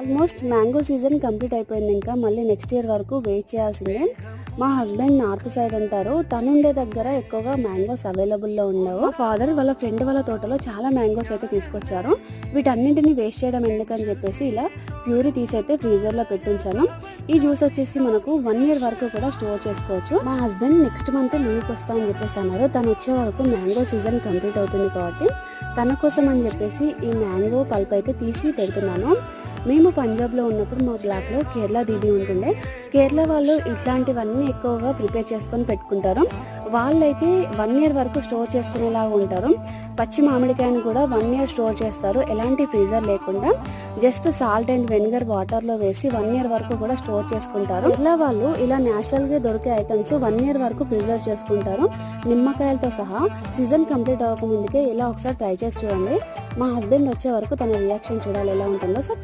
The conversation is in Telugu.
ఆల్మోస్ట్ మ్యాంగో సీజన్ కంప్లీట్ అయిపోయింది. ఇంకా మళ్ళీ నెక్స్ట్ ఇయర్ వరకు వెయిట్ చేయాల్సిందే. మా హస్బెండ్ నార్త్ సైడ్ ఉంటారు. తనుండే దగ్గర ఎక్కువగా మ్యాంగోస్ అవైలబుల్లో ఉండవు. ఫాదర్ వాళ్ళ ఫ్రెండ్ వాళ్ళ తోటలో చాలా మ్యాంగోస్ అయితే తీసుకొచ్చారు. వీటన్నింటిని వేస్ట్ చేయడం ఎందుకని చెప్పేసి ఇలా ప్యూరీ తీసి అయితే ఫ్రీజర్ లో పెట్టించాను. ఈ జ్యూస్ వచ్చేసి మనకు 1 year వరకు కూడా స్టోర్ చేసుకోవచ్చు. మా హస్బెండ్ నెక్స్ట్ మంత్ లీవ్కి వస్తా అని చెప్పేసి అన్నారు. తను వచ్చే వరకు మ్యాంగో సీజన్ కంప్లీట్ అవుతుంది కాబట్టి తన కోసం అని చెప్పేసి ఈ మ్యాంగో పల్ప్ అయితే తీసి పెడుతున్నాను. మేము పంజాబ్లో ఉన్నప్పుడు మా బ్లాక్లో కేరళ దీదీ ఉంటుండే. కేరళ వాళ్ళు ఇట్లాంటివన్నీ ఎక్కువగా ప్రిపేర్ చేసుకొని పెట్టుకుంటారు. వాళ్ళైతే 1 year వరకు స్టోర్ చేసుకునేలాగా ఉంటారు. పచ్చి మామిడికాయను కూడా 1 year స్టోర్ చేస్తారు, ఎలాంటి ఫ్రీజర్ లేకుండా. జస్ట్ సాల్ట్ అండ్ వెనిగర్ వాటర్లో వేసి 1 year వరకు కూడా స్టోర్ చేసుకుంటారు. కేరళ వాళ్ళు ఇలా న్యాచురల్గా దొరికే ఐటమ్స్ 1 year వరకు ప్రిజర్వ్ చేసుకుంటారు. నిమ్మకాయలతో సహా సీజన్ కంప్లీట్ అవ్వక ముందుకే ఇలా ఒకసారి ట్రై చేసి చూడండి. మా హస్బెండ్ వచ్చే వరకు తన రియాక్షన్ చూడాలి ఎలా ఉంటుందో.